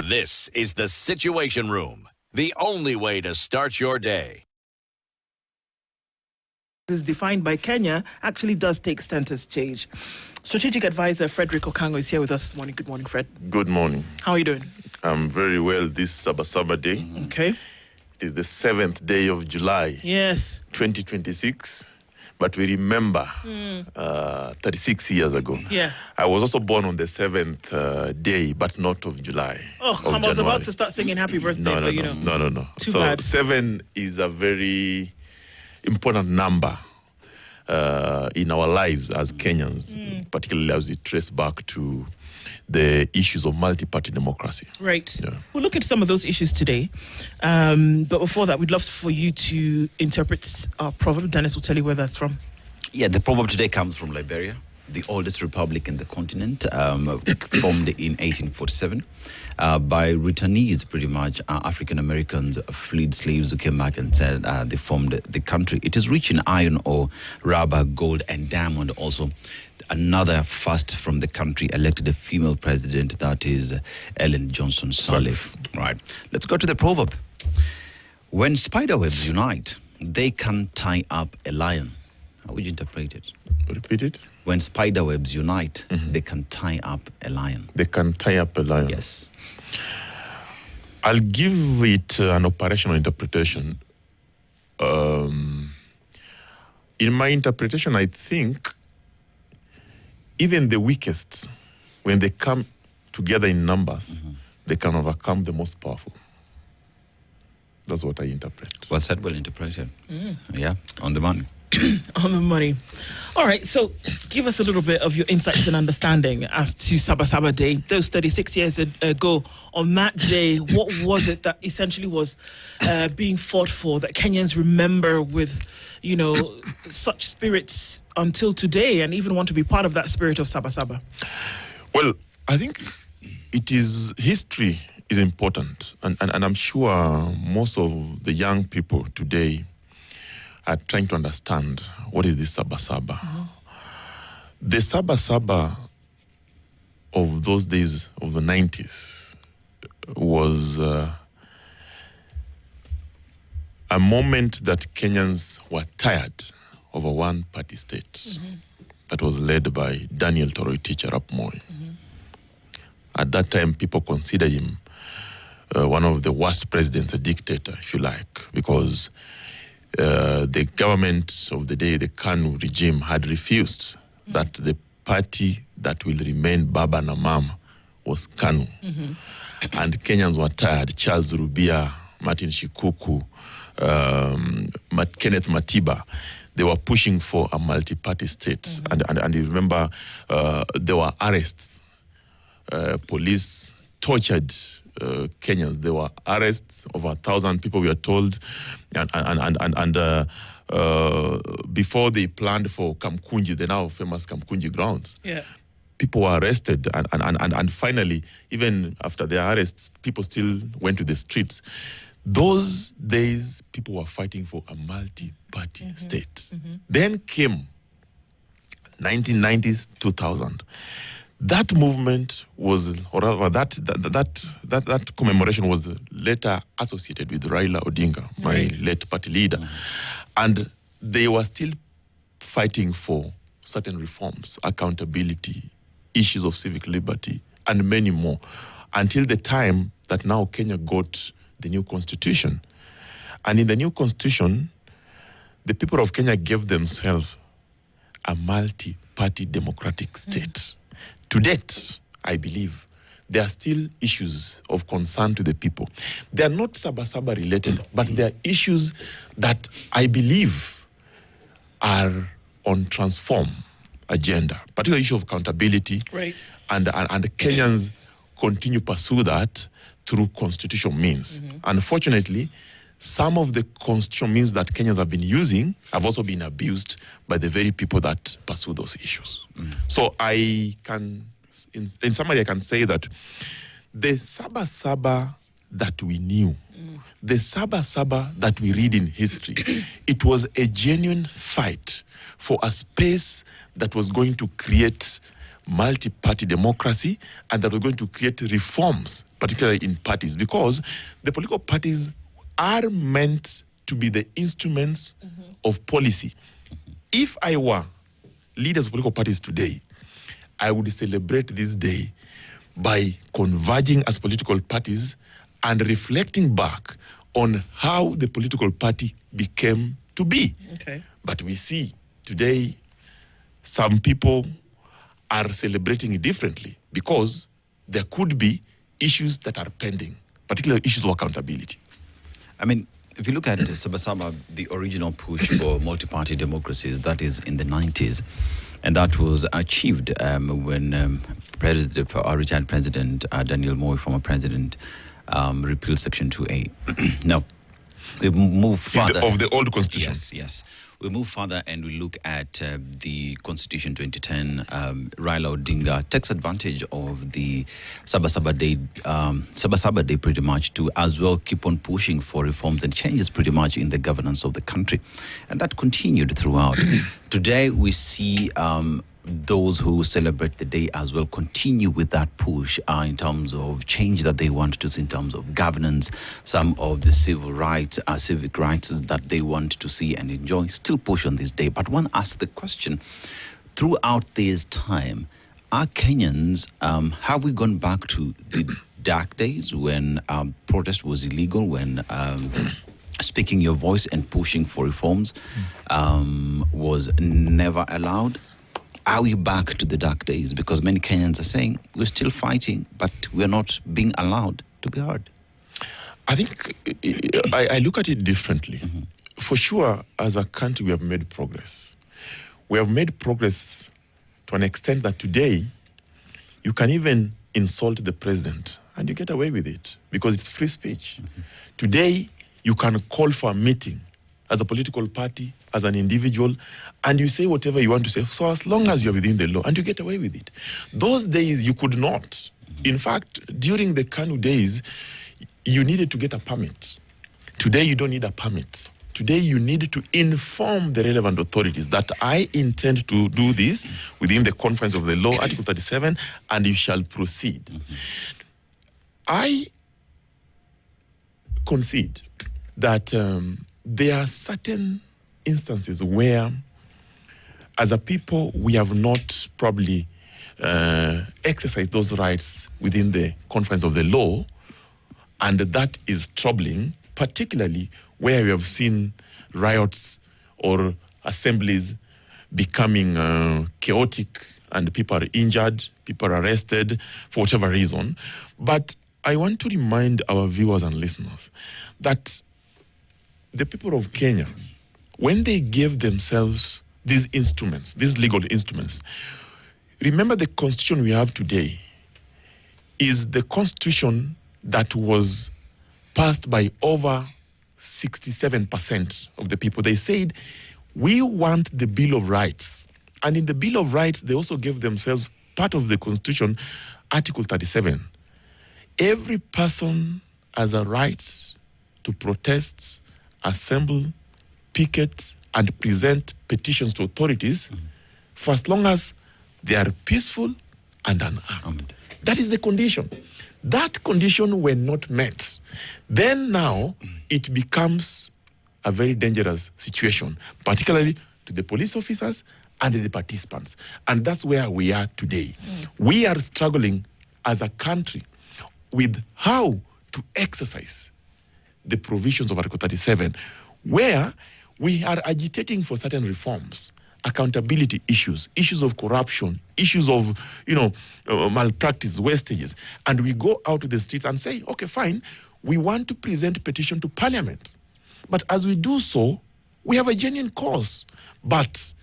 This is the Situation Room, the only way to start your day. Is defined by Kenya actually does take status change. Strategic advisor Frederick Okango is here with us this morning. Good morning, Fred. Good morning. How are you doing? I'm very well this Saba Saba day. Okay. It is the 7th day of July, Yes. 2026. But we remember 36 years ago. Yeah. I was also born on the 7th day, but not of July. Oh, I was about to start singing happy birthday, but you know. No. Too So bad. 7 is a very important number in our lives as Kenyans, particularly as we trace back to the issues of multi-party democracy. Right. Yeah. We'll look at some of those issues today. But before that, we'd love for you to interpret our proverb. Dennis will tell you where that's from. Yeah, the proverb today comes from Liberia, the oldest republic in the continent, formed in 1847 by returnees, pretty much African Americans, freed slaves who came back and said they formed the country. It is rich in iron ore, rubber, gold, and diamond. Also, another first from the country elected a female president, that is Ellen Johnson Sirleaf. Right. Let's go to the proverb. When spiderwebs unite, they can tie up a lion. How would you interpret it? Repeat it. When spiderwebs unite, they can tie up a lion. They can tie up a lion. Yes. I'll give it an operational interpretation. In my interpretation, I think even the weakest, when they come together in numbers, they can overcome the most powerful. That's what I interpret. Well said, well interpreted. Yeah, on the money. On the money. All right, so give us a little bit of your insights and understanding as to Saba Saba Day. Those 36 years ago, on that day, what was it that essentially was being fought for, that Kenyans remember with, you know, such spirits until today, and even want to be part of that spirit of Saba Saba? Well, I think it is, history is important, and I'm sure most of the young people today are trying to understand what is this Saba Saba. The Saba Saba of those days of the 90s was a moment that Kenyans were tired of a one-party state that was led by Daniel Toroitich Arap Moi. At that time, people considered him one of the worst presidents, a dictator, if you like, because the government of the day, the KANU regime, had refused that the party that will remain Baba na Mama was KANU. And Kenyans were tired. Charles Rubia, Martin Shikuku, Kenneth Matiba, they were pushing for a multi-party state. And you remember there were arrests. Police tortured Kenyans. There were arrests, over 1,000 people, we are told, and before they planned for Kamkunji, the now famous Kamkunji grounds, people were arrested, and finally, even after their arrests, people still went to the streets. Those days, people were fighting for a multi-party state. Then came 1990s, 2000. That movement was, or rather, that commemoration was later associated with Raila Odinga, my late party leader. And they were still fighting for certain reforms, accountability, issues of civic liberty, and many more, until the time that now Kenya got the new constitution. And in the new constitution, the people of Kenya gave themselves a multi-party democratic state. To date, I believe, there are still issues of concern to the people. They are not Saba Saba related, but they are issues that I believe are on transform agenda, particularly issue of accountability. And Kenyans continue to pursue that through constitutional means. Unfortunately, some of the constitutional means that Kenyans have been using have also been abused by the very people that pursue those issues. So I can, in summary, I can say that the Saba Saba that we knew, the Saba Saba that we read in history, it was a genuine fight for a space that was going to create multi-party democracy, and that we're going to create reforms, particularly in parties, because the political parties are meant to be the instruments of policy. If I were leaders of political parties today, I would celebrate this day by converging as political parties and reflecting back on how the political party became to be. Okay. But we see today some people are celebrating it differently because there could be issues that are pending, particularly issues of accountability. I mean, if you look at Saba Saba, the original push for multi-party democracies, that is in the 90s, and that was achieved when our retired president, Daniel Moi, former president, repealed Section 2A. Now, we move further. Of the old constitution. Yes. We move further and we look at the Constitution 2010. Raila Odinga takes advantage of the Saba Saba Day pretty much to as well keep on pushing for reforms and changes pretty much in the governance of the country. And that continued throughout. Today we see those who celebrate the day as well continue with that push in terms of change that they want to see in terms of governance, some of the civil rights, civic rights that they want to see and enjoy, still push on this day. But one asks the question, throughout this time, are Kenyans, have we gone back to the dark days when protest was illegal, when speaking your voice and pushing for reforms was never allowed? Are we back to the dark days? Because many Kenyans are saying we're still fighting, but we're not being allowed to be heard. I think I look at it differently. For sure, as a country, we have made progress. We have made progress to an extent that today you can even insult the president and you get away with it because it's free speech. Today, you can call for a meeting as a political party, as an individual, and you say whatever you want to say, so as long as you're within the law, and you get away with it. Those days, you could not. In fact, during the KANU days, you needed to get a permit. Today, you don't need a permit. Today, you need to inform the relevant authorities that I intend to do this within the confines of the law, Article 37, and you shall proceed. I concede that there are certain instances where, as a people, we have not probably exercised those rights within the confines of the law, and that is troubling, particularly where we have seen riots or assemblies becoming chaotic and people are injured, people are arrested for whatever reason. But I want to remind our viewers and listeners that the people of Kenya, when they gave themselves these instruments, these legal instruments, remember the constitution we have today is the constitution that was passed by over 67% of the people. They said, we want the Bill of Rights. And in the Bill of Rights, they also gave themselves part of the constitution, Article 37. Every person has a right to protest, assemble, picket, and present petitions to authorities for as long as they are peaceful and unarmed. That is the condition. That condition when not met, then now it becomes a very dangerous situation, particularly to the police officers and the participants. And that's where we are today. We are struggling as a country with how to exercise the provisions of Article 37, where we are agitating for certain reforms, accountability issues, issues of corruption, issues of, malpractice, wastages, and we go out to the streets and say, okay, fine, we want to present a petition to Parliament. But as we do so, we have a genuine cause. But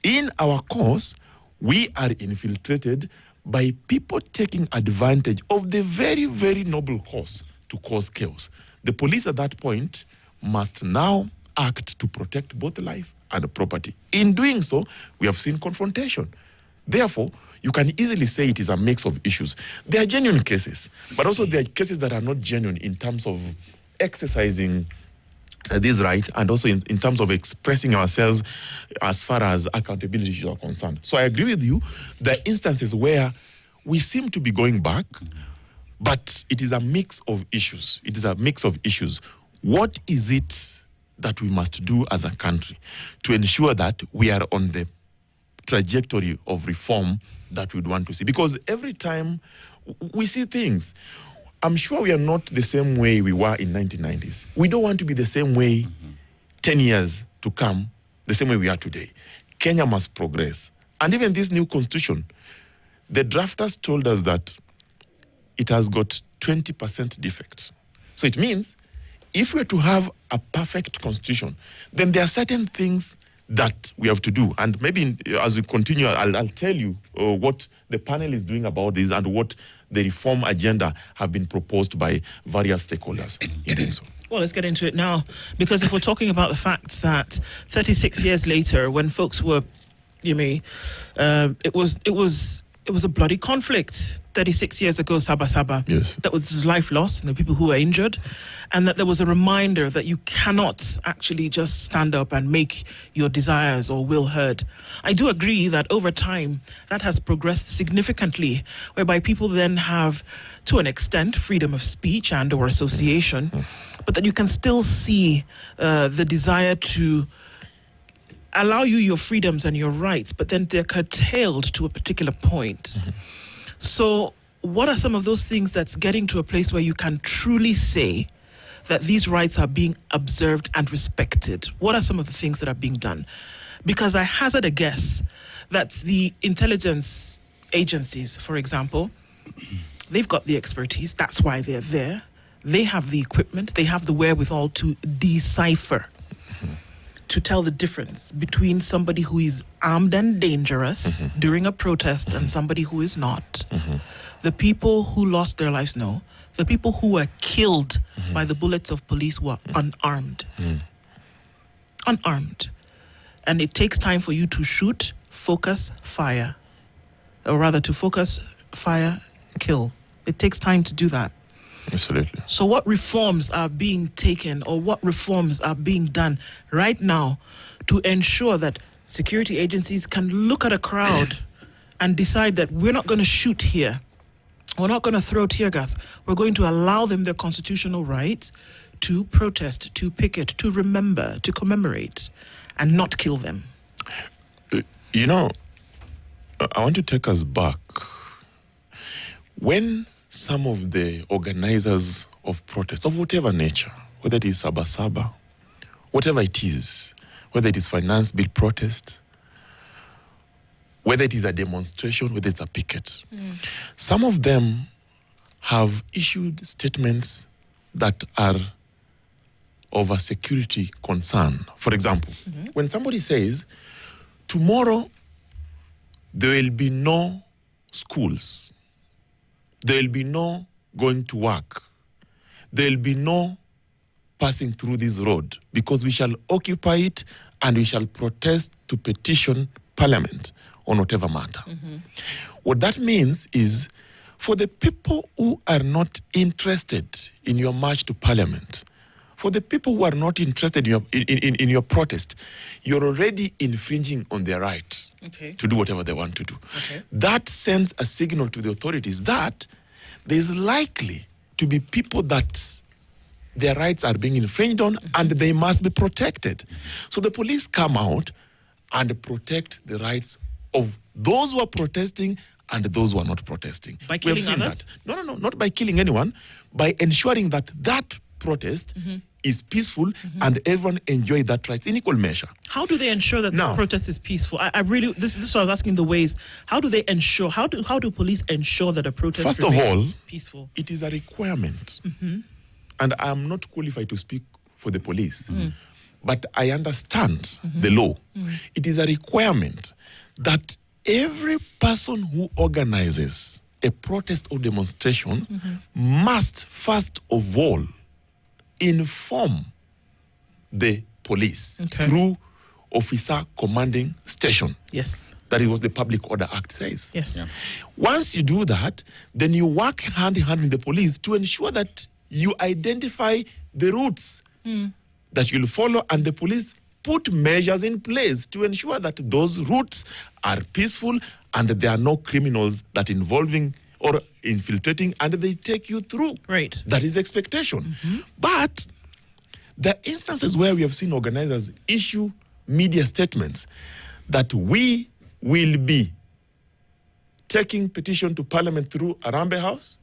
in our cause, we are infiltrated by people taking advantage of the very, very noble cause to cause chaos. The police at that point must now act to protect both life and property. In doing so, we have seen confrontation. Therefore, you can easily say it is a mix of issues. There are genuine cases, but also there are cases that are not genuine in terms of exercising this right, and also in terms of expressing ourselves as far as accountability issues are concerned. So I agree with you. There are instances where we seem to be going back, but it is a mix of issues. It is a mix of issues. What is it that we must do as a country to ensure that we are on the trajectory of reform that we'd want to see? Because every time we see things, I'm sure we are not the same way we were in 1990s. We don't want to be the same way 10 years to come, the same way we are today. Kenya must progress. And even this new constitution, the drafters told us that it has got 20% defect. So it means if we're to have a perfect constitution, then there are certain things that we have to do. And maybe as we continue, I'll tell you what the panel is doing about this and what the reform agenda have been proposed by various stakeholders in doing so. Well, let's get into it now, because if we're talking about the fact that 36 years later, when folks were, it was a bloody conflict 36 years ago, Saba Saba. Yes. That was life lost and the people who were injured, and that there was a reminder that you cannot actually just stand up and make your desires or will heard. I do agree that over time that has progressed significantly, whereby people then have, to an extent, freedom of speech and or association, but that you can still see the desire to allow you your freedoms and your rights, but then they're curtailed to a particular point. So what are some of those things that's getting to a place where you can truly say that these rights are being observed and respected? What are some of the things that are being done? Because I hazard a guess that the intelligence agencies, for example, they've got the expertise. That's why they're there. They have the equipment. They have the wherewithal to decipher, to tell the difference between somebody who is armed and dangerous during a protest and somebody who is not. The people who lost their lives know. The people who were killed by the bullets of police were unarmed. Unarmed. And it takes time for you to shoot, focus, fire. Or rather, to focus, fire, kill. It takes time to do that. Absolutely. So what reforms are being taken, or what reforms are being done right now to ensure that security agencies can look at a crowd and decide that we're not going to shoot here, we're not going to throw tear gas, we're going to allow them their constitutional rights to protest, to picket, to remember, to commemorate, and not kill them? I want to take us back. When some of the organizers of protests of whatever nature, whether it is Saba Saba, whatever it is, whether it is finance-built protest, whether it is a demonstration, whether it's a picket, some of them have issued statements that are of a security concern. For example, when somebody says, tomorrow there will be no schools, there will be no going to work, there will be no passing through this road, because we shall occupy it and we shall protest to petition Parliament on whatever matter. What that means is, for the people who are not interested in your march to Parliament, for the people who are not interested in your protest, you're already infringing on their right to do whatever they want to do. That sends a signal to the authorities that there's likely to be people that their rights are being infringed on and they must be protected. So the police come out and protect the rights of those who are protesting and those who are not protesting. By killing others? No, not by killing anyone, by ensuring that that protest is peaceful and everyone enjoy that right in equal measure. How do they ensure that the protest is peaceful? I really, this is what I was asking, the ways. How do they ensure, how do police ensure that a protest First of all, peaceful? It is a requirement. And I am not qualified to speak for the police, but I understand the law. It is a requirement that every person who organizes a protest or demonstration must first of all inform the police through officer commanding station. Yes. That is what the Public Order Act says. Yes. Yeah. Once you do that, then you work hand in hand with the police to ensure that you identify the routes that you'll follow, and the police put measures in place to ensure that those routes are peaceful and there are no criminals that involving or infiltrating, and they take you through. Right. That is the expectation. But there are instances where we have seen organizers issue media statements that we will be taking petition to Parliament through Arambe House,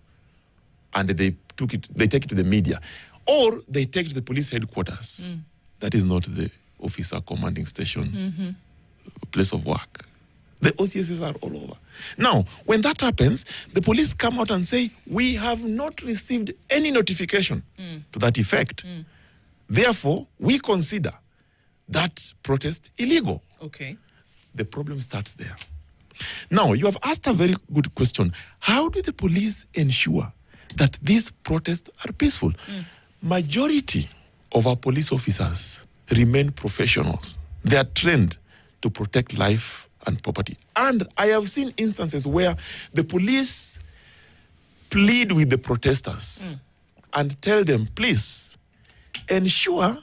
and they take it to the media, or they take it to the police headquarters. That is not the officer commanding station, place of work. The OCSs are all over. Now, when that happens, the police come out and say, we have not received any notification to that effect. Therefore, we consider that protest illegal. Okay. The problem starts there. Now, you have asked a very good question. How do the police ensure that these protests are peaceful? Majority of our police officers remain professionals. They are trained to protect life and property. And I have seen instances where the police plead with the protesters and tell them, please ensure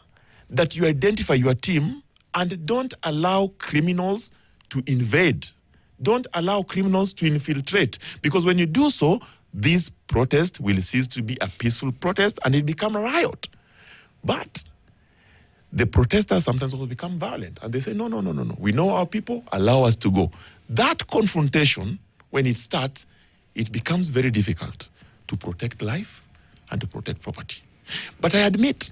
that you identify your team and don't allow criminals to invade. Don't allow criminals to infiltrate. Because when you do so, this protest will cease to be a peaceful protest and it become a riot. But the protesters sometimes also become violent. And they say, no. We know our people, allow us to go. That confrontation, when it starts, it becomes very difficult to protect life and to protect property. But I admit,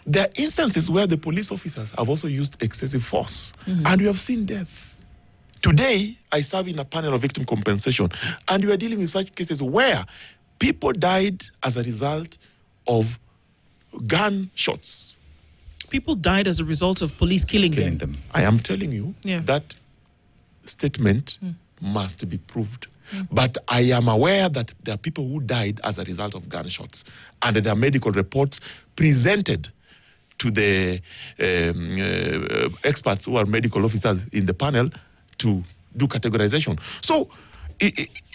there are instances where the police officers have also used excessive force. And we have seen death. Today, I serve in a panel of victim compensation, and we are dealing with such cases where people died as a result of gunshots. People died as a result of police killing them. I am telling you that statement must be proved. But I am aware that there are people who died as a result of gunshots, and there are medical reports presented to the experts who are medical officers in the panel to do categorization. So,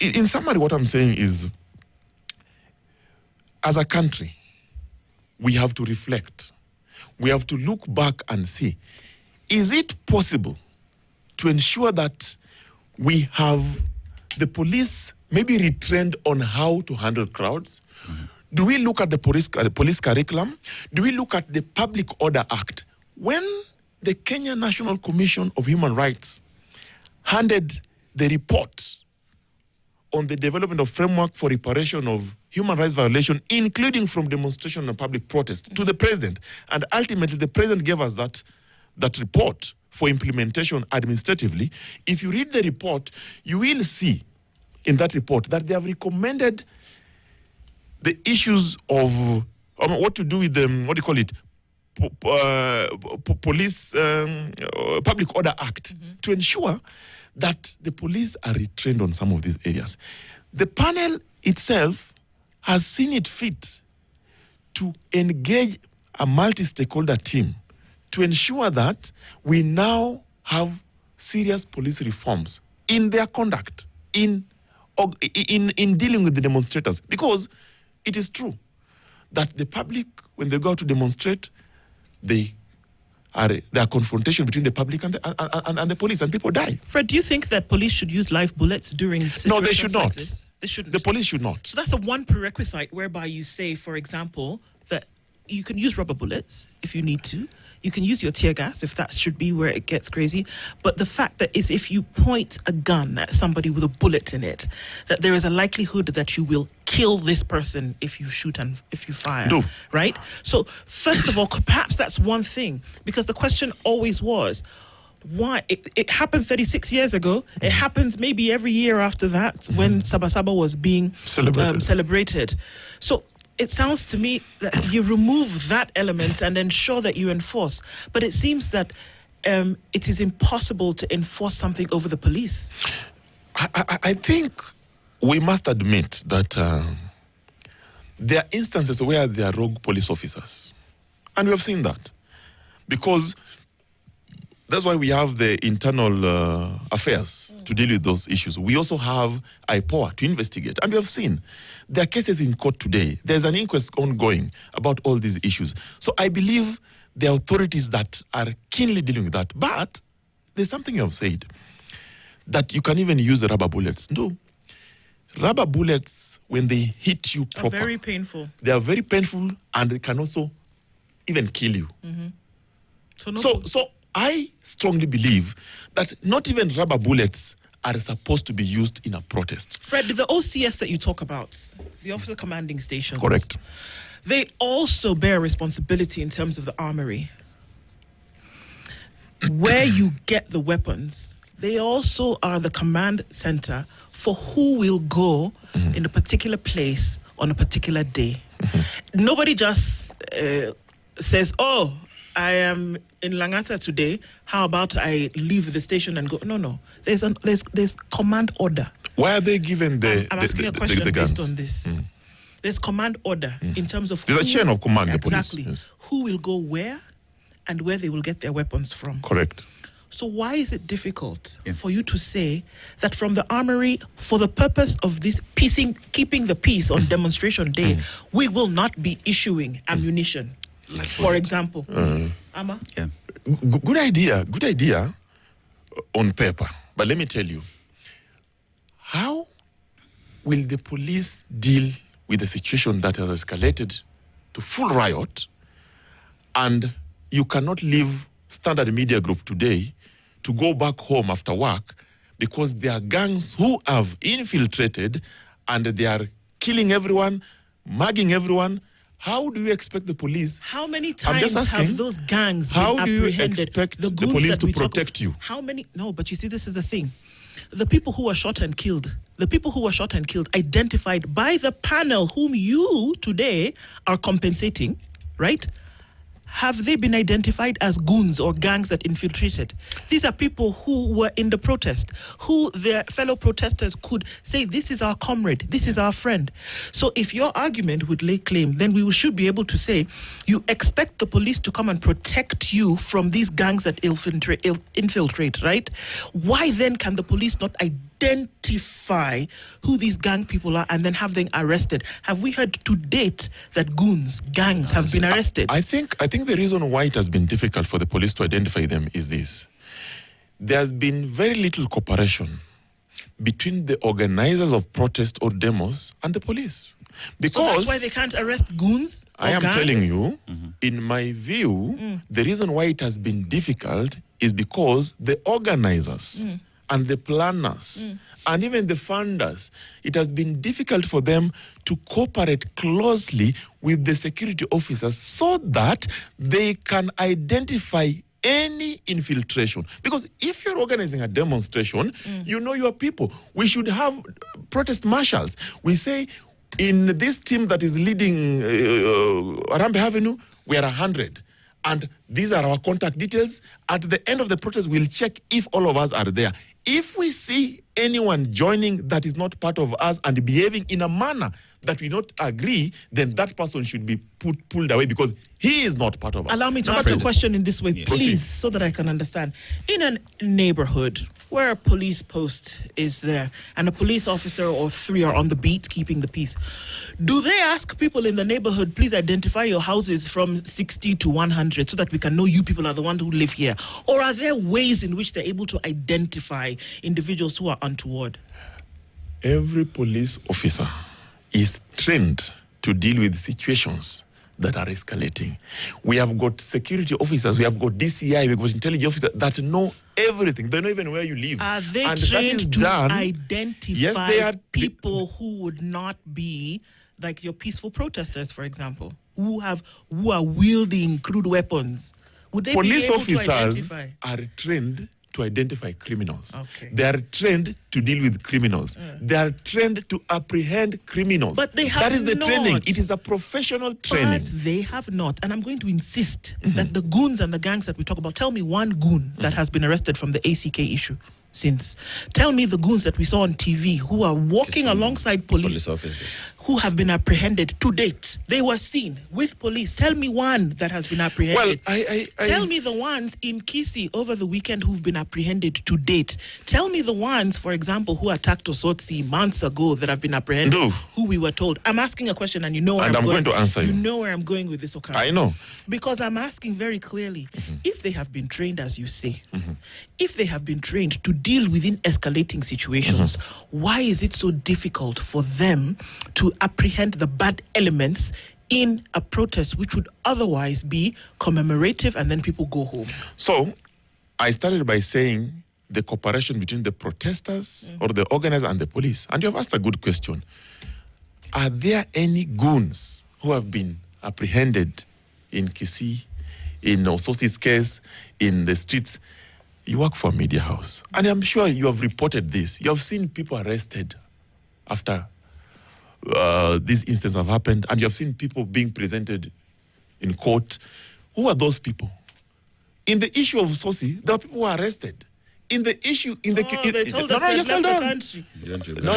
in summary, what I'm saying is, as a country, we have to reflect. We have to look back and see, is it possible to ensure that we have the police maybe retrained on how to handle crowds? Do we look at the police curriculum? Do we look at the Public Order Act? When the Kenya National Commission of Human Rights handed the report on the development of framework for reparation of human rights violation, including from demonstration and public protest, to the president, and ultimately the president gave us that report for implementation administratively. If you read the report, you will see in that report that they have recommended the issues of what to do with them, what do you call it, police Public Order Act, to ensure that the police are retrained on some of these areas. The panel itself has seen it fit to engage a multi-stakeholder team to ensure that we now have serious police reforms in their conduct, in dealing with the demonstrators. Because it is true that the public, when they go out to demonstrate, there are confrontation between the public and the police, and people die. Fred, do you think that police should use live bullets during situations? No, they should not. Like this? They shouldn't. The police should not. So that's a one prerequisite whereby you say, for example, that you can use rubber bullets if you need to. You can use your tear gas if that should be where it gets crazy. But the fact that is, if you point a gun at somebody with a bullet in it, that there is a likelihood that you will kill this person if you shoot and if you fire. No. Right? So first of all, perhaps that's one thing, because the question always was, why? It happened 36 years ago. It happens maybe every year after that when Saba Saba was being celebrated. So it sounds to me that you remove that element and ensure that you enforce. But it seems that it is impossible to enforce something over the police. I think we must admit that there are instances where there are rogue police officers. And we have seen that. Because that's why we have the internal affairs to deal with those issues. We also have IPOA to investigate. And we have seen there are cases in court today. There's an inquest ongoing about all these issues. So I believe there are authorities that are keenly dealing with that. But there's something you have said, that you can even use rubber bullets. No. Rubber bullets, when they hit you proper, are very painful. They are very painful, and they can also even kill you. So I strongly believe that not even rubber bullets are supposed to be used in a protest. Fred, the OCS that you talk about, the officer commanding stations. Correct. They also bear responsibility in terms of the armory. Where you get the weapons, they also are the command center for who will go in a particular place on a particular day. Nobody just says, oh, I am in Langata today. How about I leave the station and go? No. There's command order. Why are they given the I'm asking a question the based guns? on this. There's command order in terms of There's a chain of command. Exactly. The police. Yes. Who will go where and where they will get their weapons from. Correct. So why is it difficult for you to say that from the armory, for the purpose of this keeping the peace on demonstration day, we will not be issuing ammunition? Like for example, Amma? Yeah. Good idea on paper. But let me tell you, how will the police deal with a situation that has escalated to full riot, and you cannot leave Standard Media Group today to go back home after work because there are gangs who have infiltrated and they are killing everyone, mugging everyone? How do you expect the police? How many times have those gangs been how apprehended? do you expect the goons police that to we talk protect you? How many? No, but you see, this is the thing. The people who were shot and killed, identified by the panel whom you today are compensating, right? Have they been identified as goons or gangs that infiltrated? These are people who were in the protest, who their fellow protesters could say, this is our comrade, this is our friend. So if your argument would lay claim, then we should be able to say, you expect the police to come and protect you from these gangs that infiltrate, right? Why then can the police not identify who these gang people are and then have them arrested? Have we heard to date that gangs have been arrested? I think the reason why it has been difficult for the police to identify them is this. There has been very little cooperation between the organizers of protest or demos and the police. Because so that's why they can't arrest goons? I am gangs? telling you, in my view, the reason why it has been difficult is because the organizers and the planners and even the funders, it has been difficult for them to cooperate closely with the security officers so that they can identify any infiltration. Because if you're organizing a demonstration, you know your people. We should have protest marshals. We say, in this team that is leading Arambe Avenue, we are 100. And these are our contact details. At the end of the protest, we'll check if all of us are there. If we see anyone joining that is not part of us and behaving in a manner that we not agree, then that person should be pulled away because he is not part of us. Allow me to ask a question in this way, please, so that I can understand. In a neighborhood where a police post is there and a police officer or 3 are on the beat keeping the peace, do they ask people in the neighborhood, please identify your houses from 60 to 100 so that we can know you people are the ones who live here? Or are there ways in which they're able to identify individuals who are untoward? Every police officer is trained to deal with situations that are escalating. We have got security officers, we have got DCI, we've got intelligence officers that know everything. They know even where you live. Are they and trained to done, identify yes, they are, people who would not be like your peaceful protesters, for example, who are wielding crude weapons? Would they police be able to officers identify? are trained to identify criminals. Okay. They are trained to deal with criminals. They are trained to apprehend criminals. But they have That is the not. training. It is a professional training. But they have not. And I'm going to insist that the goons and the gangs that we talk about, tell me one goon that has been arrested from the ACK issue since. Tell me the goons that we saw on TV who are walking alongside police officers. who have been apprehended to date. They were seen with police. Tell me one that has been apprehended. Well, Tell me the ones in Kisii over the weekend who've been apprehended to date. Tell me the ones, for example, who attacked Osotsi months ago that have been apprehended, who we were told. I'm asking a question and you know where I'm going to answer you. You know where I'm going with this, Okara. I know. Because I'm asking very clearly, if they have been trained, as you say, if they have been trained to deal within escalating situations, why is it so difficult for them to apprehend the bad elements in a protest which would otherwise be commemorative and then people go home? So, I started by saying the cooperation between the protesters or the organizers and the police. And you have asked a good question. Are there any goons who have been apprehended in Kisii, in Ososi's case, in the streets? You work for a media house. And I'm sure you have reported this. You have seen people arrested after these incidents have happened, and you have seen people being presented in court. Who are those people? In the issue of Sosi, there are people who are arrested. In the issue, they told us they left the country. No.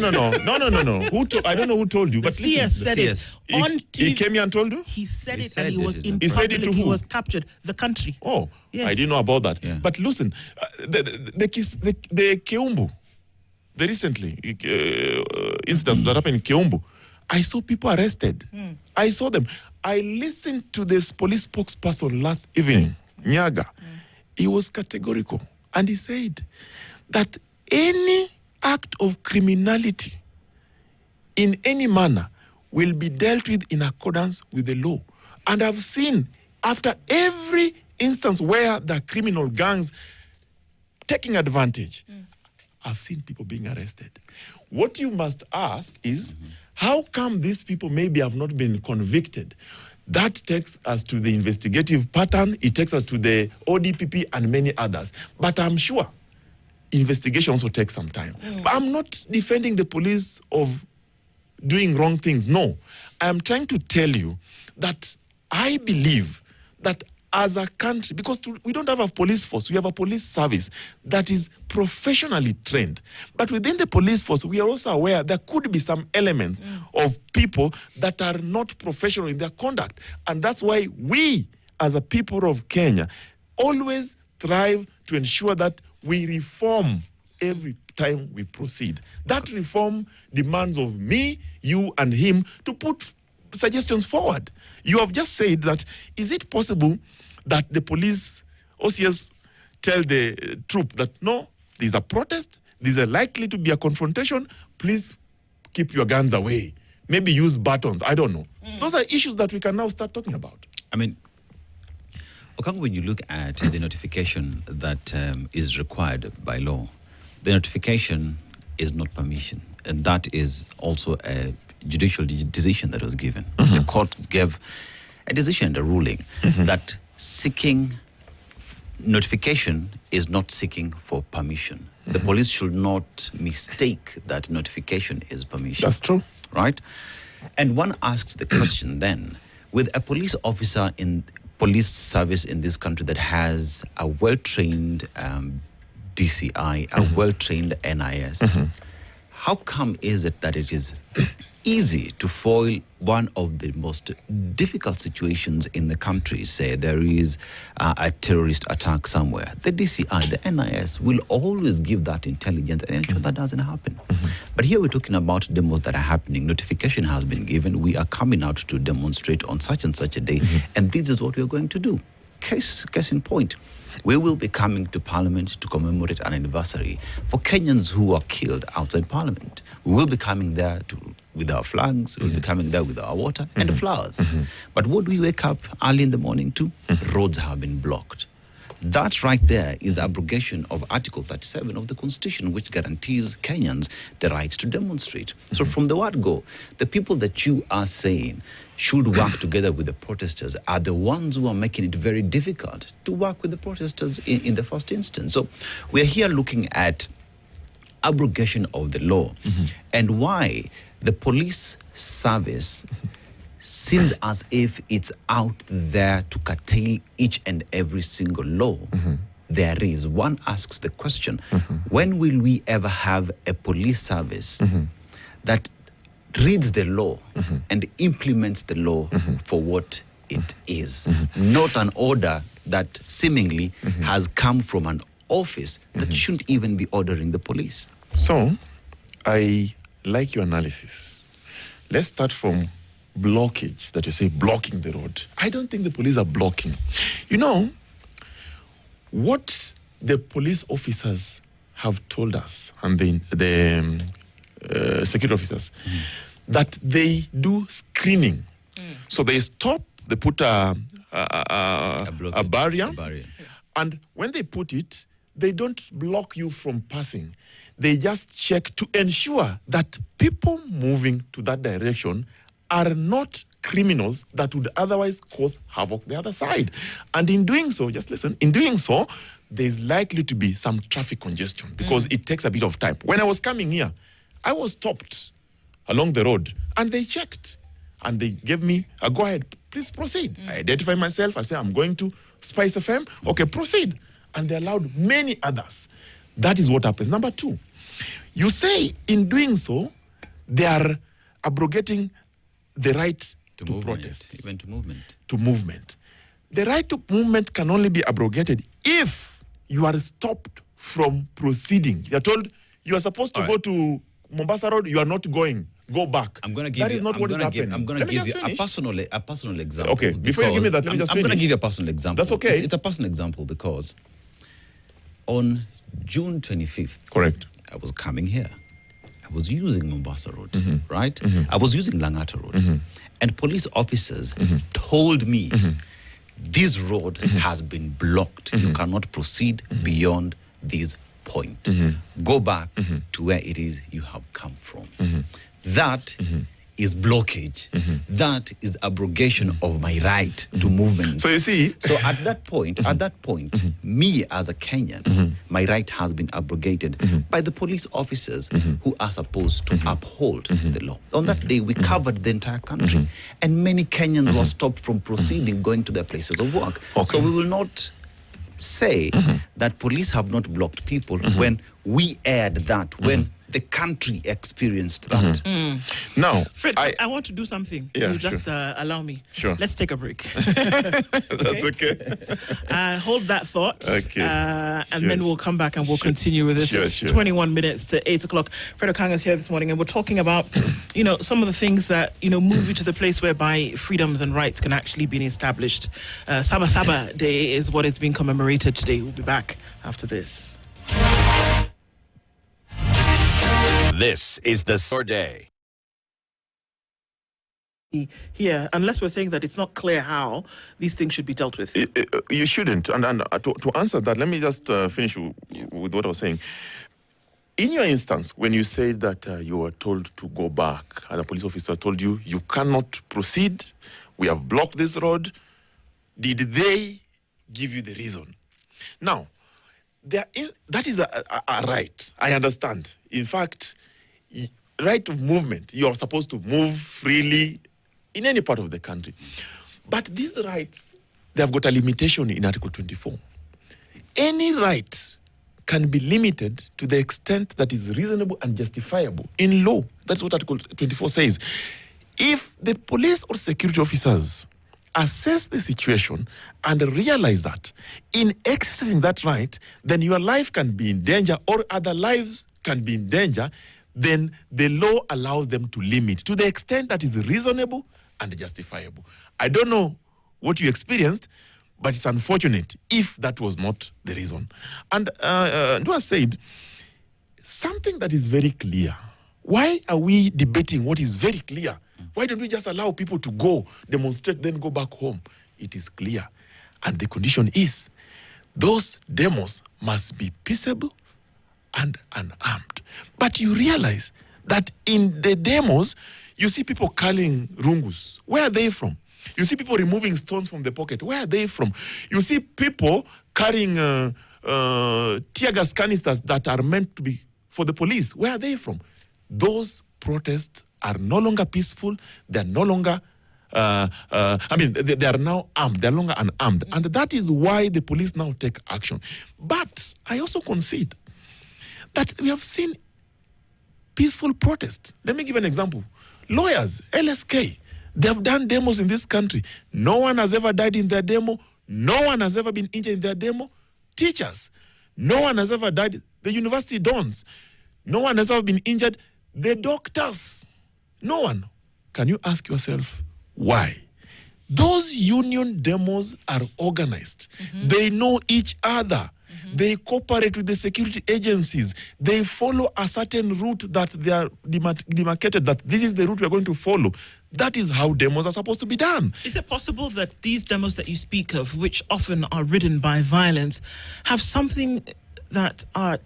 I don't know who told you, but the CS said it on TV. He came here and told you? He said it, and he was in He public. said it to who? He was captured. The country. Oh, yes. I didn't know about that. Yeah. But listen, the Keumbu, the recently incidents that happened in Keumbu, I saw people arrested. I saw them. I listened to this police spokesperson last evening, Nyaga. He was categorical. And he said that any act of criminality in any manner will be dealt with in accordance with the law. And I've seen after every instance where the criminal gangs taking advantage, I've seen people being arrested. What you must ask is, how come these people maybe have not been convicted? That takes us to the investigative pattern. It takes us to the ODPP and many others. But I'm sure investigation also takes some time. But I'm not defending the police of doing wrong things. No. I'm trying to tell you that I believe that as a country, because we don't have a police force, we have a police service that is professionally trained. But within the police force, we are also aware there could be some elements of people that are not professional in their conduct. And that's why we, as a people of Kenya, always strive to ensure that we reform every time we proceed. That reform demands of me, you, and him to put suggestions forward. You have just said that, is it possible that the police OCS tell the troop that, no, there's a protest, there's likely to be a confrontation, please keep your guns away. Maybe use batons, I don't know. Those are issues that we can now start talking about. I mean, Okang, when you look at the notification that is required by law, the notification is not permission. And that is also a judicial decision that was given. The court gave a decision, a ruling, that seeking notification is not seeking for permission. The police should not mistake that notification is permission. That's true. Right? And one asks the question then, with a police officer in police service in this country that has a well-trained DCI, a well-trained NIS, how come is it that it is easy to foil one of the most difficult situations in the country? Say there is a terrorist attack somewhere. The DCI, the NIS will always give that intelligence and ensure that doesn't happen. But here we're talking about demos that are happening. Notification has been given. We are coming out to demonstrate on such and such a day. And this is what we're going to do. Case in point. We will be coming to Parliament to commemorate an anniversary for Kenyans who were killed outside Parliament. We will be coming there with our flags, we'll be coming there with our water and flowers. But what do we wake up early in the morning to? Roads have been blocked. That right there is abrogation of Article 37 of the Constitution, which guarantees Kenyans the right to demonstrate. So from the word go, the people that you are saying should work together with the protesters are the ones who are making it very difficult to work with the protesters in the first instance. So we're here looking at abrogation of the law and why the police service seems as if it's out there to curtail each and every single law there is. One asks the question, when will we ever have a police service that reads the law and implements the law for what it is, not an order that seemingly has come from an office that shouldn't even be ordering the police. So, I like your analysis. Let's start from blockage, that you say blocking the road. I don't think the police are blocking. You know, what the police officers have told us, and the security officers, that they do screening. So they stop, they put a barrier, and when they put it, they don't block you from passing. They just check to ensure that people moving to that direction are not criminals that would otherwise cause havoc the other side. And in doing so, just listen, in doing so, there's likely to be some traffic congestion because it takes a bit of time. When I was coming here, I was stopped along the road and they checked and they gave me a go ahead, please proceed. I identify myself, I say I'm going to Spice FM, okay, proceed. And they allowed many others. That is what happens. Number two, you say in doing so, they are abrogating the right to protest. Even to movement. To movement. The right to movement can only be abrogated if you are stopped from proceeding. You're told you are supposed to go to Mombasa Road, you are not going. Go back. I'm going to give that is not what is happening. I'm going to give you a personal example. Okay, before you give me that, let me just finish. I'm going to give you a personal example. That's okay. It's a personal example because on June 25th, correct, I was coming here. I was using Mombasa Road, right? I was using Langata Road. And police officers told me, this road has been blocked. You cannot proceed beyond this point. Go back to where it is you have come from. That is blockage. That is abrogation of my right to movement. So you see, so at that point, me as a Kenyan, my right has been abrogated by the police officers who are supposed to uphold the law. On that day, we covered the entire country, and many Kenyans were stopped from proceeding, going to their places of work. So we will not say that police have not blocked people when we aired that, when the country experienced that. Now, Fred, I want to do something. Yeah, you just allow me. Sure. Let's take a break. That's okay. Hold that thought. Okay. And then we'll come back and we'll continue with this. It's 21 minutes to 8 o'clock. Fred Okanga's here this morning, and we're talking about, some of the things that, move you to the place whereby freedoms and rights can actually be established. Saba Saba Day is what is being commemorated today. We'll be back after this. This is the Sore Day. Here, unless we're saying that it's not clear how these things should be dealt with. You shouldn't. And to answer that, let me just finish with what I was saying. In your instance, when you said that you were told to go back, and a police officer told you, you cannot proceed, we have blocked this road, did they give you the reason? Now, that is a right. I understand. In fact, right of movement, you are supposed to move freely in any part of the country. But these rights, they have got a limitation in Article 24. Any right can be limited to the extent that is reasonable and justifiable in law. That's what Article 24 says. If the police or security officers assess the situation and realize that in exercising that right, then your life can be in danger or other lives can be in danger, then the law allows them to limit to the extent that is reasonable and justifiable. I don't know what you experienced, but it's unfortunate if that was not the reason. And Ndua said, something that is very clear. Why are we debating what is very clear? Why don't we just allow people to go, demonstrate, then go back home? It is clear. And the condition is, those demos must be peaceable and unarmed. But you realize that in the demos, you see people carrying rungus. Where are they from? You see people removing stones from the pocket. Where are they from? You see people carrying tear gas canisters that are meant to be for the police. Where are they from? Those protests are no longer peaceful. They're no longer, they are now armed. They're no longer unarmed. And that is why the police now take action. But I also concede that we have seen peaceful protests. Let me give an example. Lawyers, LSK, they have done demos in this country. No one has ever died in their demo. No one has ever been injured in their demo. Teachers, no one has ever died. The university dons, no one has ever been injured. The doctors, no one. Can you ask yourself why? Those union demos are organized. They know each other. They cooperate with the security agencies. They follow a certain route that they are demarcated, that this is the route we are going to follow. That is how demos are supposed to be done. Is it possible that these demos that you speak of, which often are ridden by violence, have something that are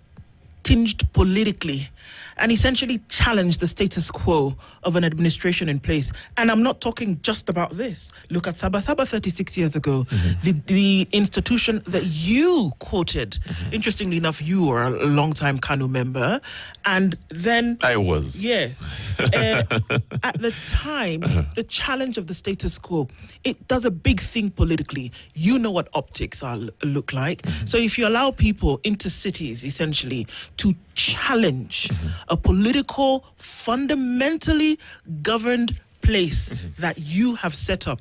tinged politically and essentially challenge the status quo of an administration in place? And I'm not talking just about this. Look at Saba Saba 36 years ago, the institution that you quoted. Interestingly enough, you were a long-time KANU member, and then... I was. Yes. At the time, the challenge of the status quo, it does a big thing politically. You know what optics look like. So if you allow people into cities, essentially, to challenge a political, fundamentally governed place that you have set up,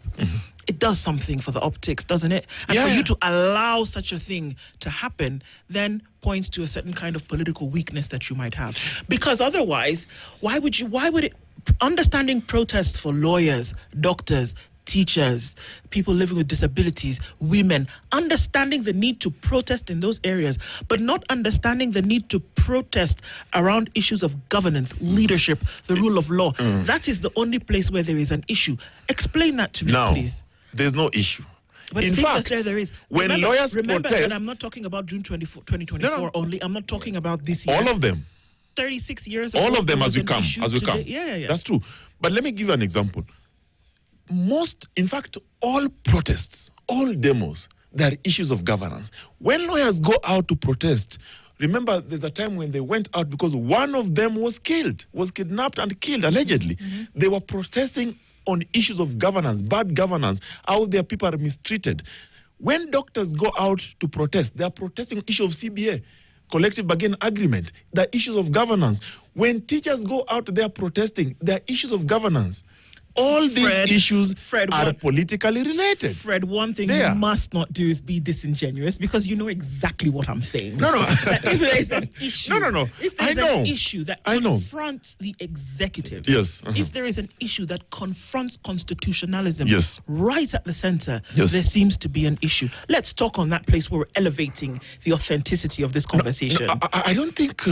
it does something for the optics, doesn't it? And for you to allow such a thing to happen then points to a certain kind of political weakness that you might have. Because otherwise, why would it, understanding protests for lawyers, doctors, teachers, people living with disabilities, women, understanding the need to protest in those areas, but not understanding the need to protest around issues of governance, leadership, the rule of law. That is the only place where there is an issue. Explain that to me, please. There's no issue. But in fact, there is. When lawyers protest... and I'm not talking about June 2024 only. I'm not talking about this year. All of them. 36 years ago. All of them as we come. Yeah. That's true. But let me give you an example. In fact, all protests, all demos, they are issues of governance. When lawyers go out to protest, remember there's a time when they went out because one of them was kidnapped and killed, allegedly. They were protesting on issues of governance, bad governance, how their people are mistreated. When doctors go out to protest, they are protesting issue of CBA, collective bargaining agreement, the issues of governance. When teachers go out there protesting, there are issues of governance. All these issues are politically related. Fred, one thing you must not do is be disingenuous, because you know exactly what I'm saying. No. If there is an issue, if there is an issue that confronts the executive, if there is an issue that confronts constitutionalism right at the center, there seems to be an issue. Let's talk on that place where we're elevating the authenticity of this conversation. I don't think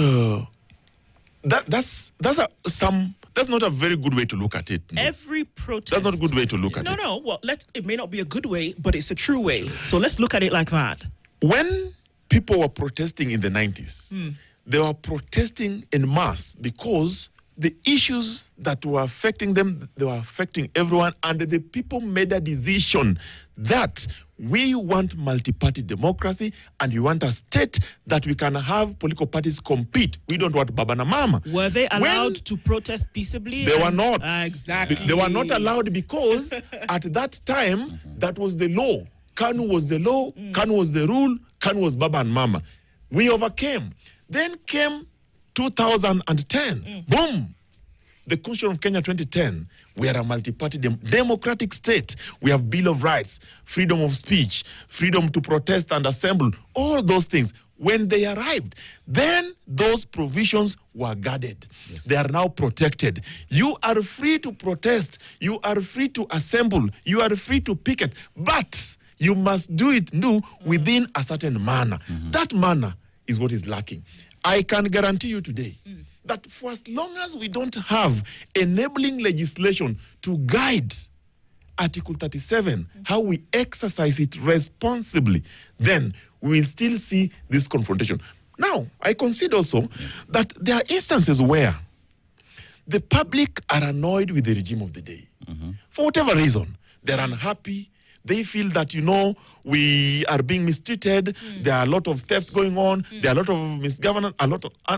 that's not a very good way to look at it. No. Every protest... That's not a good way to look at it. No. Well, it may not be a good way, but it's a true way. So let's look at it like that. When people were protesting in the 90s, they were protesting en masse because the issues that were affecting them, they were affecting everyone, and the people made a decision that we want multi-party democracy and we want a state that we can have political parties compete. We don't want Baba na Mama. Were they allowed to protest peaceably? They were not. Exactly. They were not allowed because at that time, that was the law. KANU was the law, KANU was the rule, KANU was Baba and Mama. We overcame. Then came 2010. Boom. The Constitution of Kenya 2010, we are a multi-party democratic state. We have Bill of Rights, freedom of speech, freedom to protest and assemble, all those things. When they arrived, then those provisions were guarded. They are now protected. You are free to protest. You are free to assemble. You are free to picket. But you must do it within a certain manner. That manner is what is lacking. I can guarantee you today that for as long as we don't have enabling legislation to guide Article 37, how we exercise it responsibly, then we will still see this confrontation. Now, I concede also that there are instances where the public are annoyed with the regime of the day. For whatever reason, they're unhappy. They feel that, we are being mistreated. There are a lot of theft going on. There are a lot of misgovernance,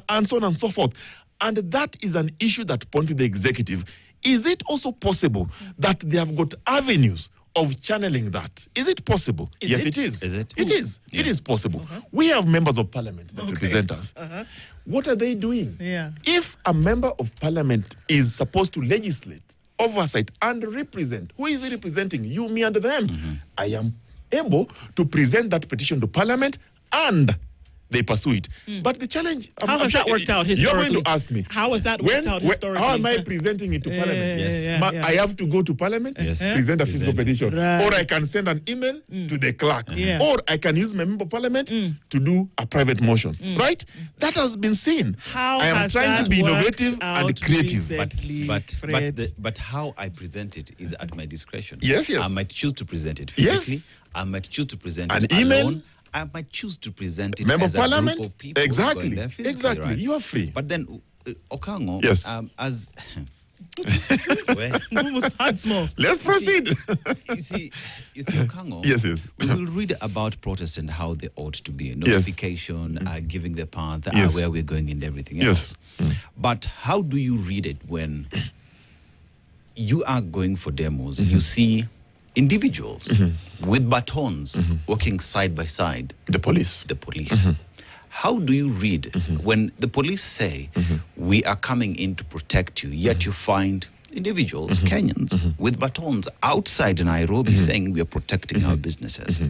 and so on and so forth. And that is an issue that points to the executive. Is it also possible that they have got avenues of channeling that. Is it possible? Yes, it is. Is it? It is. Yeah. It is possible. We have members of parliament that represent us. What are they doing? Yeah. If a member of parliament is supposed to legislate, oversight, and represent, who is he representing? You, me, and them. I am able to present that petition to parliament and they pursue it. But the challenge... How has that worked out historically? You're going to ask me. How has that worked out historically? How am I presenting it to parliament? I have to go to parliament, present a physical petition. Right. Or I can send an email to the clerk. Yeah. Or I can use my member of parliament to do a private motion. Right? That has been seen. How I am has trying that to be worked innovative out and creative. recently, But how I present it is at my discretion. Yes. I might choose to present it physically. Yes. I might choose to present An it email. alone. I might choose to present it Member as of a parliament. group of people. Exactly. Going there physically, Exactly. right? You are free. But then, Okango, Yes. as well, Almost had small. Let's proceed. you see, Okango. Yes. We will read about protests and how they ought to be. Notification, giving the path, Yes. where we're going and everything Yes. else. But how do you read it when you are going for demos? You see individuals with batons walking side by side. The police. The police. How do you read when the police say, we are coming in to protect you, yet you find individuals, Kenyans, with batons outside Nairobi saying we are protecting our businesses?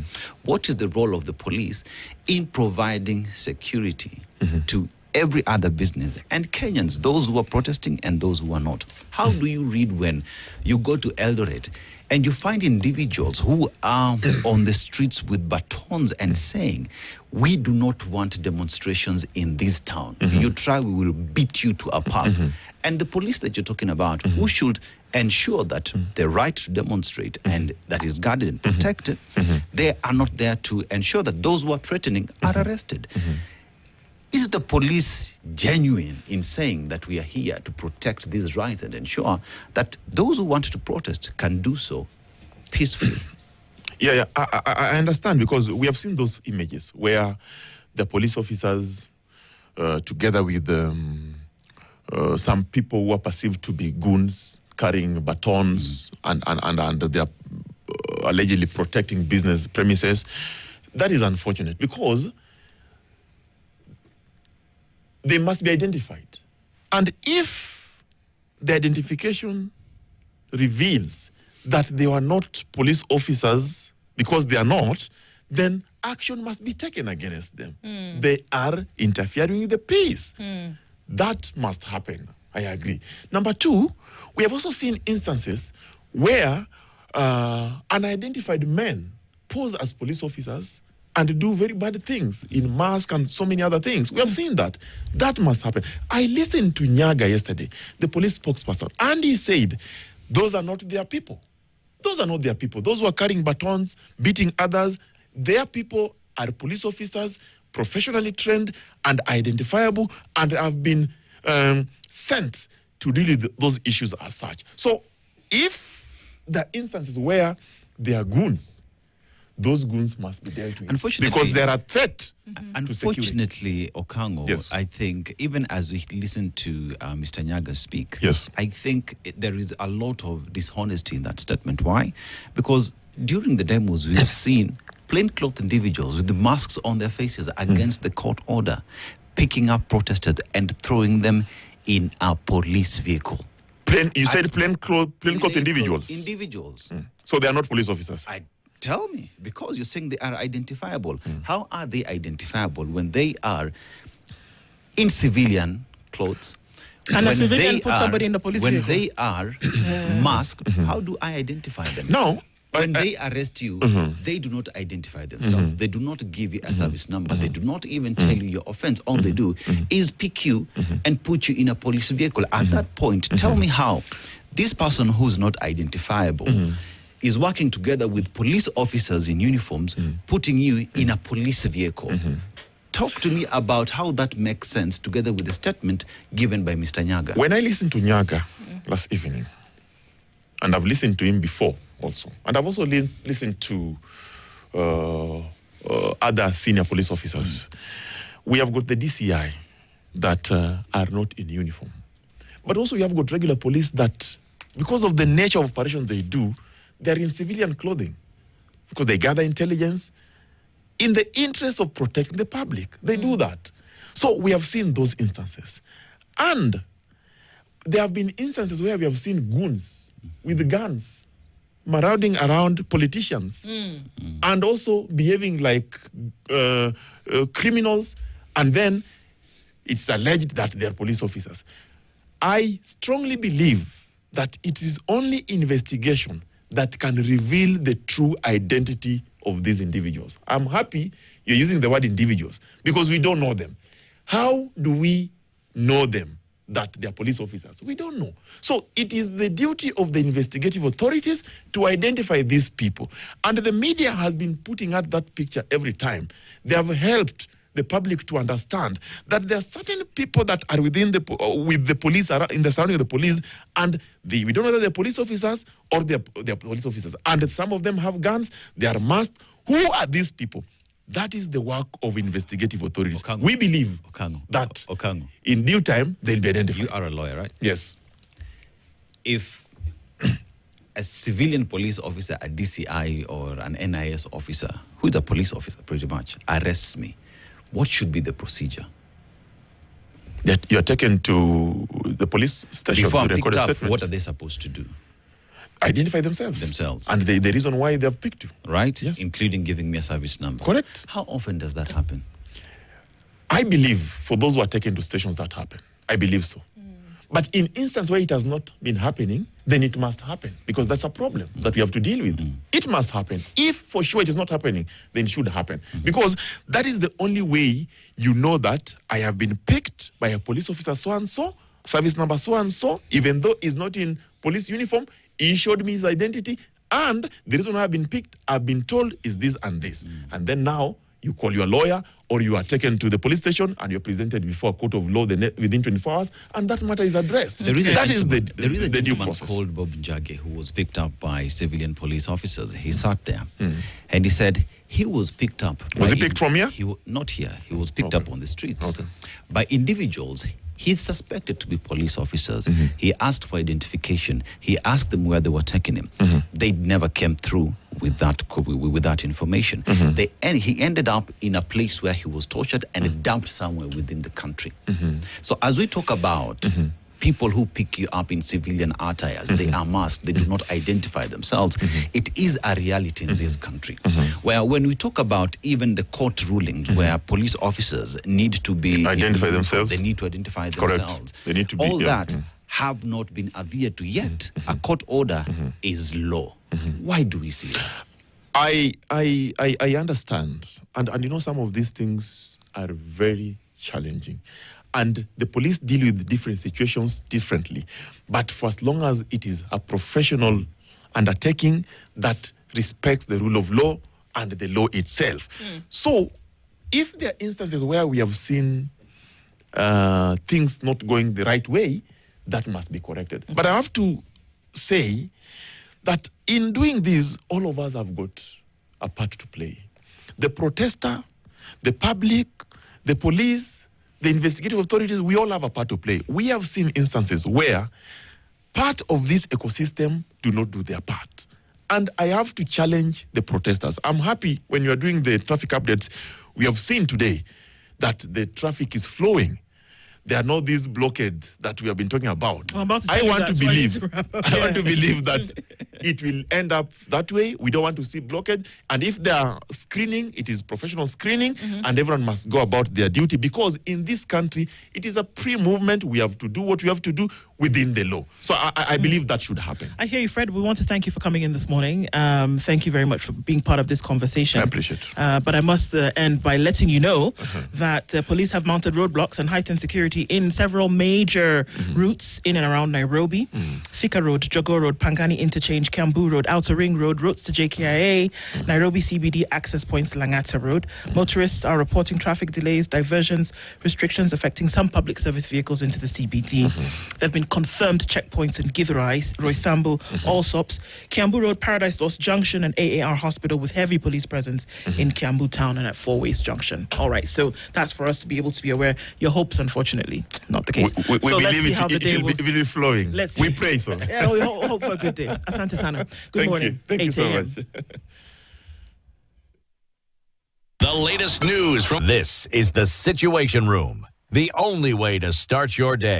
What is the role of the police in providing security to every other business and Kenyans, those who are protesting and those who are not? How do you read when you go to Eldoret and you find individuals who are on the streets with batons and saying, we do not want demonstrations in this town. You try, we will beat you to a pulp. And the police that you're talking about, who should ensure that the right to demonstrate and that is guarded and protected, they are not there to ensure that those who are threatening are arrested. Is the police genuine in saying that we are here to protect these rights and ensure that those who want to protest can do so peacefully? Yeah. I understand, because we have seen those images where the police officers, together with some people who are perceived to be goons, carrying batons and they are allegedly protecting business premises. That is unfortunate, because they must be identified. And if the identification reveals that they were not police officers, because they are not, then action must be taken against them. They are interfering with the peace. That must happen. I agree. Number two, we have also seen instances where unidentified men pose as police officers and do very bad things in mask and so many other things. We have seen that. That must happen. I listened to Nyaga yesterday, the police spokesperson, and he said, those are not their people. Those are not their people. Those who are carrying batons, beating others, their people are police officers, professionally trained and identifiable, and have been sent to deal with those issues as such. So if there are instances where they are goons, those goons must be dealt with. Unfortunately, because they are a threat to security. Unfortunately, Okango, Yes. I think, even as we listen to Mr. Nyaga speak, Yes. I think there is a lot of dishonesty in that statement. Why? Because during the demos, we have seen plainclothes individuals with the masks on their faces against the court order, picking up protesters and throwing them in a police vehicle. You said plainclothes individuals. Individuals. So they are not police officers. Tell me, because you're saying they are identifiable. How are they identifiable when they are in civilian clothes? Can a When civilian they put are- somebody in the police When vehicle? they are masked, how do I identify them? No. When they arrest you, they do not identify themselves. They do not give you a service number. They do not even tell you your offense. All they do is pick you and put you in a police vehicle. At that point, tell me how this person who's not identifiable is working together with police officers in uniforms, putting you in a police vehicle. Talk to me about how that makes sense together with the statement given by Mr. Nyaga. When I listened to Nyaga last evening, and I've listened to him before also, and I've also listened to other senior police officers, we have got the DCI that are not in uniform. But also we have got regular police that, because of the nature of operations they do, they're in civilian clothing because they gather intelligence in the interest of protecting the public. They do that. So we have seen those instances. And there have been instances where we have seen goons with guns marauding around politicians and also behaving like criminals, and then it's alleged that they're police officers. I strongly believe that it is only investigation that can reveal the true identity of these individuals. I'm happy you're using the word individuals because we don't know them. How do we know them that they're police officers? We don't know. So it is the duty of the investigative authorities to identify these people. And the media has been putting out that picture every time. They have helped the public to understand that there are certain people that are with the police, in the surrounding of the police, and we don't know whether they're police officers or they're police officers. And some of them have guns, they are masked. Who are these people? That is the work of investigative authorities. Okango. We believe that in due time, they'll be identified. You are a lawyer, right? Yes. If a civilian police officer, a DCI or an NIS officer, who is a police officer pretty much, arrests me, what should be the procedure? That you're taken to the police station. Before I'm to record picked a up, statement. what are they supposed to do? Identify themselves. And the reason why they've picked you. Right? Yes. Including giving me a service number. Correct. How often does that happen? I believe for those who are taken to stations that happen. I believe so. But in instance where it has not been happening, then it must happen because that's a problem that we have to deal with. It must happen. If for sure it is not happening, then it should happen. Because that is the only way you know that I have been picked by a police officer so-and-so, service number so-and-so, even though he's not in police uniform, he showed me his identity, and the reason why I've been picked, I've been told is this and this. And then now you call your lawyer, or you are taken to the police station and you're presented before a court of law within 24 hours, and that matter is addressed. There is the due gentleman process. called Bob Njage who was picked up by civilian police officers. He sat there and he said he was picked up. Was he picked from here? Not here. He was picked up on the streets Okay. by individuals he's suspected to be police officers. He asked for identification. He asked them where they were taking him. They never came through with that information. He ended up in a place where he was tortured and dumped somewhere within the country. So as we talk about people who pick you up in civilian attires, they are masked, they do not identify themselves. It is a reality in this country. Where when we talk about even the court rulings where police officers need to be identify themselves. They need to identify Correct. themselves. They need to be, all that have not been adhered to yet. A court order is law. Why do we see that? I understand. And you know, some of these things are very challenging. And the police deal with different situations differently. But for as long as it is a professional undertaking that respects the rule of law and the law itself. So if there are instances where we have seen things not going the right way, that must be corrected. But I have to say that in doing this, all of us have got a part to play. The protester, the public, the police, the investigative authorities, we all have a part to play. We have seen instances where part of this ecosystem do not do their part. And I have to challenge the protesters. I'm happy when you are doing the traffic updates. We have seen today that the traffic is flowing. There are not these blockades that we have been talking about. I want to believe that it will end up that way. We don't want to see blockade. And if they are screening, it is professional screening, and everyone must go about their duty, because in this country, it is a pre-movement. We have to do what we have to do within the law. So I believe that should happen. I hear you, Fred. We want to thank you for coming in this morning. Thank you very much for being part of this conversation. I appreciate it. But I must end by letting you know that police have mounted roadblocks and heightened security in several major routes in and around Nairobi. Thika Road, Jogoo Road, Pangani Interchange, Kiambu Road, Outer Ring Road, roads to JKIA, Nairobi CBD access points, Langata Road. Motorists are reporting traffic delays, diversions, restrictions affecting some public service vehicles into the CBD. There have been confirmed checkpoints in Githurai, Roysambu, Allsops, Kiambu Road, Paradise Lost Junction, and AAR Hospital with heavy police presence in Kiambu Town and at Four Ways Junction. All right, so that's for us to be able to be aware. Your hopes, unfortunately, not the case. We so let's believe see how the day will be flowing. We pray so. Yeah, we hope for a good day. Asante Sana. Good morning. Thank you so 8 a.m. much. The latest news from this is the Situation Room, the only way to start your day.